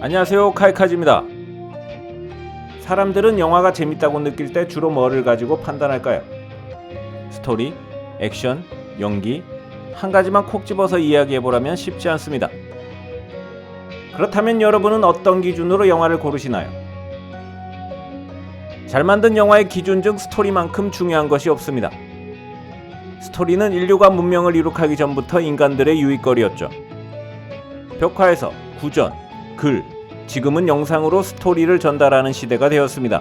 안녕하세요, 카이카즈입니다. 사람들은 영화가 재밌다고 느낄 때 주로 뭐를 가지고 판단할까요? 스토리, 액션, 연기, 한 가지만 콕 집어서 이야기해보라면 쉽지 않습니다. 그렇다면 여러분은 어떤 기준으로 영화를 고르시나요? 잘 만든 영화의 기준 중 스토리만큼 중요한 것이 없습니다. 스토리는 인류가 문명을 이룩하기 전부터 인간들의 유익거리였죠. 벽화에서 구전, 글, 지금은 영상으로 스토리를 전달하는 시대가 되었습니다.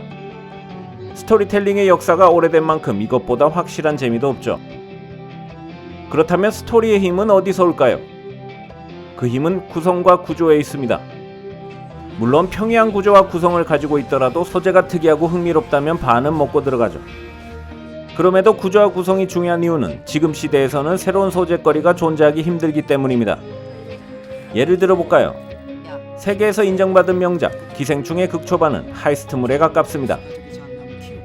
스토리텔링의 역사가 오래된 만큼 이것보다 확실한 재미도 없죠. 그렇다면 스토리의 힘은 어디서 올까요? 그 힘은 구성과 구조에 있습니다. 물론 평이한 구조와 구성을 가지고 있더라도 소재가 특이하고 흥미롭다면 반은 먹고 들어가죠. 그럼에도 구조와 구성이 중요한 이유는 지금 시대에서는 새로운 소재거리가 존재하기 힘들기 때문입니다. 예를 들어볼까요? 세계에서 인정받은 명작 기생충의 극초반은 하이스트물에 가깝습니다.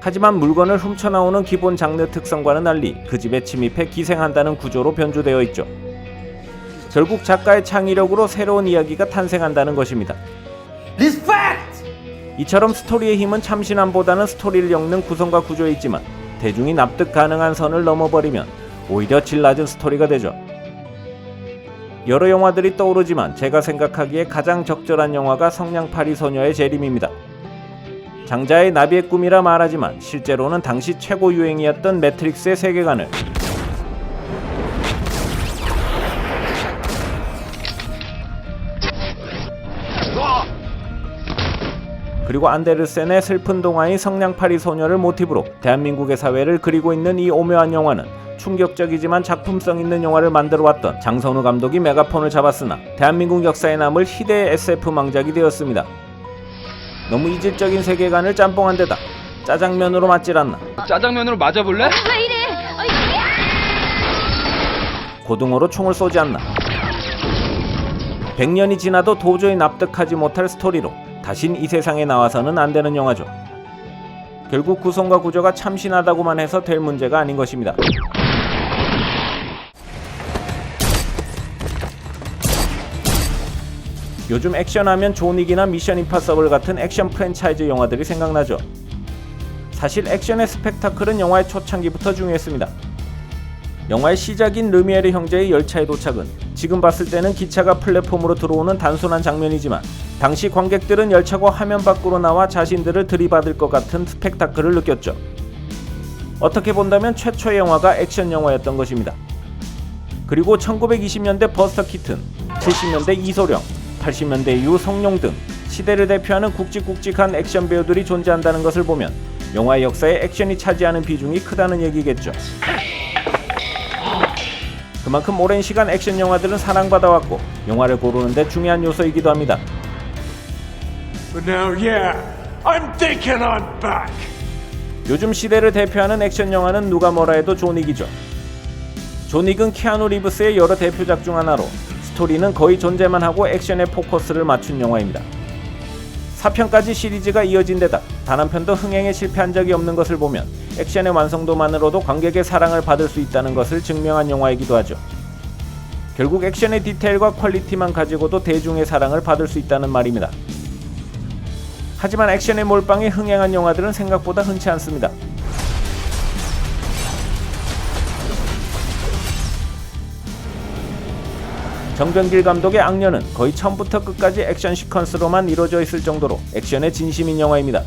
하지만 물건을 훔쳐나오는 기본 장르 특성과는 달리 그 집에 침입해 기생한다는 구조로 변주되어 있죠. 결국 작가의 창의력으로 새로운 이야기가 탄생한다는 것입니다. 이처럼 스토리의 힘은 참신함보다는 스토리를 엮는 구성과 구조에 있지만 대중이 납득 가능한 선을 넘어버리면 오히려 질 낮은 스토리가 되죠. 여러 영화들이 떠오르지만 제가 생각하기에 가장 적절한 영화가 성냥팔이 소녀의 재림입니다. 장자의 나비의 꿈이라 말하지만 실제로는 당시 최고 유행이었던 매트릭스의 세계관을 그리고 안데르센의 슬픈 동화인 성냥팔이 소녀를 모티브로 대한민국의 사회를 그리고 있는 이 오묘한 영화는 충격적이지만 작품성 있는 영화를 만들어왔던 장선우 감독이 메가폰을 잡았으나 대한민국 역사에 남을 희대의 SF 망작이 되었습니다. 너무 이질적인 세계관을 짬뽕한 데다 짜장면으로 맞질 않나. 짜장면으로 맞아볼래? 왜 이래? 고등어로 총을 쏘지 않나. 100년이 지나도 도저히 납득하지 못할 스토리로 다신 이 세상에 나와서는 안 되는 영화죠. 결국 구성과 구조가 참신하다고만 해서 될 문제가 아닌 것입니다. 요즘 액션하면 존윅이나 미션 임파서블 같은 액션 프랜차이즈 영화들이 생각나죠. 사실 액션의 스펙타클은 영화의 초창기부터 중요했습니다. 영화의 시작인 르미에르 형제의 열차의 도착은 지금 봤을 때는 기차가 플랫폼으로 들어오는 단순한 장면이지만 당시 관객들은 열차가 화면 밖으로 나와 자신들을 들이받을 것 같은 스펙타클을 느꼈죠. 어떻게 본다면 최초의 영화가 액션 영화였던 것입니다. 그리고 1920년대 버스터 키튼, 70년대 이소룡, 80년대 이후 성룡 등 시대를 대표하는 굵직굵직한 액션 배우들이 존재한다는 것을 보면 영화의 역사에 액션이 차지하는 비중이 크다는 얘기겠죠. 그만큼 오랜 시간 액션 영화들은 사랑받아왔고 영화를 고르는데 중요한 요소이기도 합니다. But now, yeah, I'm thinking I'm back. 요즘 시대를 대표하는 액션 영화는 누가 뭐라 해도 존윅이죠. 존윅은 키아누 리브스의 여러 대표작 중 하나로 스토리는 거의 존재만 하고 액션에 포커스를 맞춘 영화입니다. 4편까지 시리즈가 이어진 데다 단 한 편도 흥행에 실패한 적이 없는 것을 보면 액션의 완성도만으로도 관객의 사랑을 받을 수 있다는 것을 증명한 영화이기도 하죠. 결국 액션의 디테일과 퀄리티만 가지고도 대중의 사랑을 받을 수 있다는 말입니다. 하지만 액션의 몰빵에 흥행한 영화들은 생각보다 흔치 않습니다. 정병길 감독의 악녀는 거의 처음부터 끝까지 액션 시퀀스로만 이루어져 있을 정도로 액션의 진심인 영화입니다.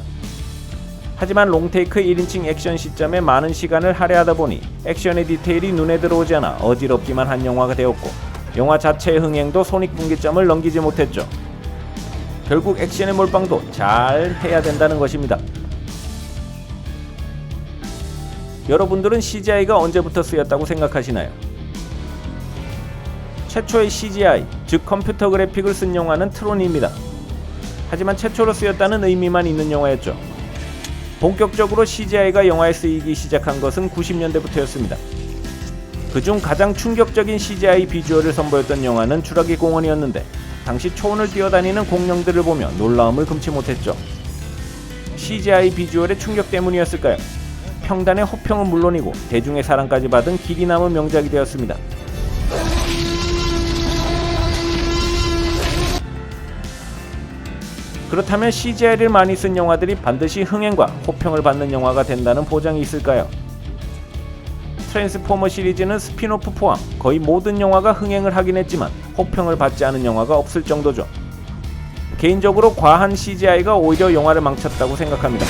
하지만 롱테이크 1인칭 액션 시점에 많은 시간을 할애하다 보니 액션의 디테일이 눈에 들어오지 않아 어지럽기만 한 영화가 되었고 영화 자체의 흥행도 손익분기점을 넘기지 못했죠. 결국 액션의 몰빵도 잘 해야 된다는 것입니다. 여러분들은 CGI가 언제부터 쓰였다고 생각하시나요? 최초의 CGI, 즉 컴퓨터 그래픽을 쓴 영화는 트론입니다. 하지만 최초로 쓰였다는 의미만 있는 영화였죠. 본격적으로 CGI가 영화에 쓰이기 시작한 것은 90년대부터였습니다. 그중 가장 충격적인 CGI 비주얼을 선보였던 영화는 주라기 공원이었는데 당시 초원을 뛰어다니는 공룡들을 보며 놀라움을 금치 못했죠. CGI 비주얼의 충격 때문이었을까요? 평단의 호평은 물론이고 대중의 사랑까지 받은 길이 남은 명작이 되었습니다. 그렇다면 CGI를 많이 쓴 영화들이 반드시 흥행과 호평을 받는 영화가 된다는 보장이 있을까요? 트랜스포머 시리즈는 스핀오프 포함 거의 모든 영화가 흥행을 하긴 했지만 호평을 받지 않은 영화가 없을 정도죠. 개인적으로 과한 CGI가 오히려 영화를 망쳤다고 생각합니다.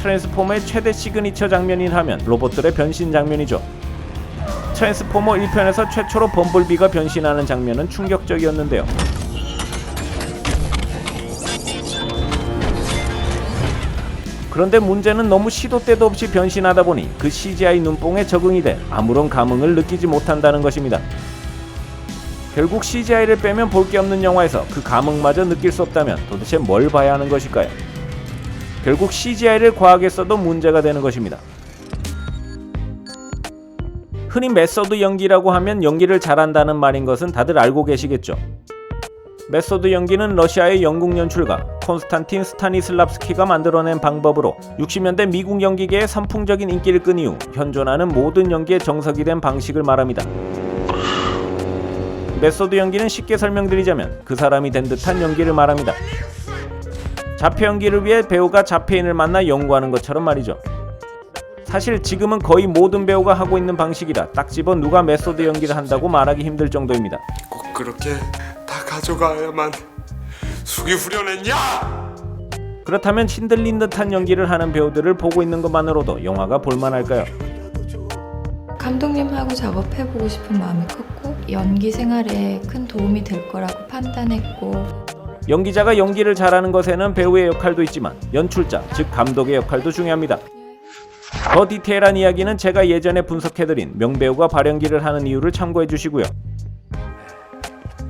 트랜스포머의 최대 시그니처 장면이라면 로봇들의 변신 장면이죠. 트랜스포머 1편에서 최초로 범블비가 변신하는 장면은 충격적이었는데요. 그런데 문제는 너무 시도 때도 없이 변신하다 보니 그 CGI 눈뽕에 적응이 돼 아무런 감흥을 느끼지 못한다는 것입니다. 결국 CGI를 빼면 볼 게 없는 영화에서 그 감흥마저 느낄 수 없다면 도대체 뭘 봐야 하는 것일까요? 결국 CGI를 과하게 써도 문제가 되는 것입니다. 흔히 메소드 연기라고 하면 연기를 잘한다는 말인 것은 다들 알고 계시겠죠. 메소드 연기는 러시아의 영국 연출가 콘스탄틴 스타니슬랍스키가 만들어낸 방법으로 60년대 미국 연기계의 선풍적인 인기를 끈 이후 현존하는 모든 연기의 정석이 된 방식을 말합니다. 메소드 연기는 쉽게 설명드리자면 그 사람이 된 듯한 연기를 말합니다. 자폐 연기를 위해 배우가 자폐인을 만나 연구하는 것처럼 말이죠. 사실 지금은 거의 모든 배우가 하고 있는 방식이라 딱 집어 누가 메소드 연기를 한다고 말하기 힘들 정도입니다. 꼭 그렇게 다 가져가야만 숙이 후련했냐? 그렇다면 신들린 듯한 연기를 하는 배우들을 보고 있는 것만으로도 영화가 볼만할까요? 감독님하고 작업해보고 싶은 마음이 컸고 연기 생활에 큰 도움이 될 거라고 판단했고 연기자가 연기를 잘하는 것에는 배우의 역할도 있지만 연출자, 즉 감독의 역할도 중요합니다. 더 디테일한 이야기는 제가 예전에 분석해드린 명배우가 발연기를 하는 이유를 참고해주시고요.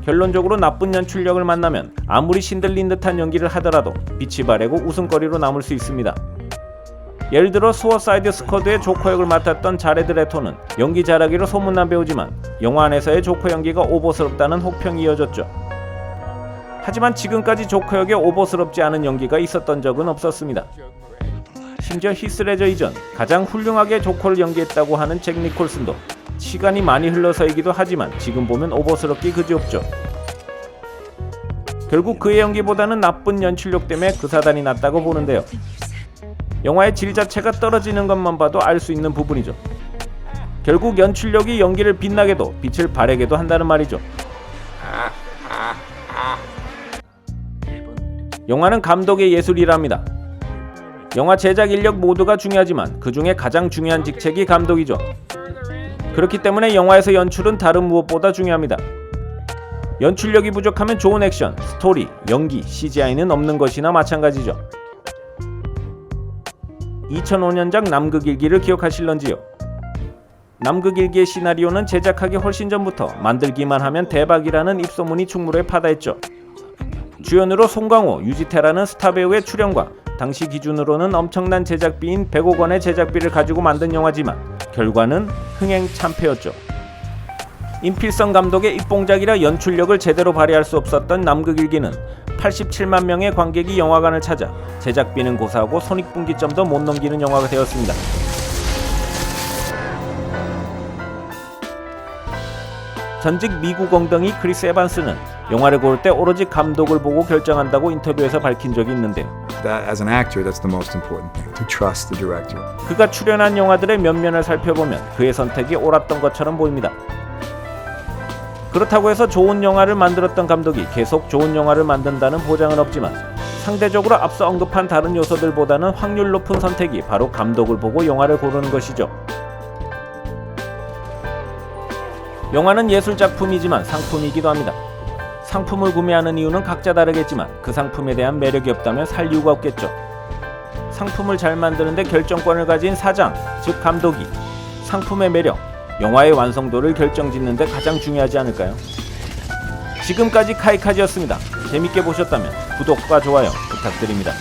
결론적으로 나쁜 연출력을 만나면 아무리 신들린 듯한 연기를 하더라도 빛이 바래고 웃음거리로 남을 수 있습니다. 예를 들어 수어사이드 스쿼드의 조커 역을 맡았던 자레드 레토는 연기 잘하기로 소문난 배우지만 영화 안에서의 조커 연기가 오버스럽다는 혹평이 이어졌죠. 하지만 지금까지 조커 역에 오버스럽지 않은 연기가 있었던 적은 없었습니다. 심지어 히스레저 이전 가장 훌륭하게 조커를 연기했다고 하는 잭 니콜슨도 시간이 많이 흘러서이기도 하지만 지금 보면 오버스럽기 그지없죠. 결국 그의 연기보다는 나쁜 연출력 때문에 그 사단이 났다고 보는데요. 영화의 질 자체가 떨어지는 것만 봐도 알 수 있는 부분이죠. 결국 연출력이 연기를 빛나게도 빛을 발하게도 한다는 말이죠. 영화는 감독의 예술이랍니다. 영화 제작 인력 모두가 중요하지만 그 중에 가장 중요한 직책이 감독이죠. 그렇기 때문에 영화에서 연출은 다른 무엇보다 중요합니다. 연출력이 부족하면 좋은 액션, 스토리, 연기, CGI는 없는 것이나 마찬가지죠. 2005년작 남극일기를 기억하실런지요? 남극일기의 시나리오는 제작하기 훨씬 전부터 만들기만 하면 대박이라는 입소문이 충무로에 파다했죠. 주연으로 송강호, 유지태라는 스타 배우의 출연과 당시 기준으로는 엄청난 제작비인 100억 원의 제작비를 가지고 만든 영화지만 결과는 흥행 참패였죠. 임필성 감독의 입봉작이라 연출력을 제대로 발휘할 수 없었던 남극일기는 87만 명의 관객이 영화관을 찾아 제작비는 고사하고 손익분기점도 못 넘기는 영화가 되었습니다. 전직 미국 엉덩이 크리스 에반스는 영화를 고를 때 오로지 감독을 보고 결정한다고 인터뷰에서 밝힌 적이 있는데요. That as an actor, that's the most important thing, to trust the director. 그가 출연한 영화들의 면면을 살펴보면 그의 선택이 옳았던 것처럼 보입니다. 그렇다고 해서 좋은 영화를 만들었던 감독이 계속 좋은 영화를 만든다는 보장은 없지만 상대적으로 앞서 언급한 다른 요소들보다는 확률 높은 선택이 바로 감독을 보고 영화를 고르는 것이죠. 영화는 예술작품이지만 상품이기도 합니다. 상품을 구매하는 이유는 각자 다르겠지만 그 상품에 대한 매력이 없다면 살 이유가 없겠죠. 상품을 잘 만드는데 결정권을 가진 사장, 즉 감독이 상품의 매력, 영화의 완성도를 결정짓는 데 가장 중요하지 않을까요? 지금까지 카이카지였습니다. 재밌게 보셨다면 구독과 좋아요 부탁드립니다.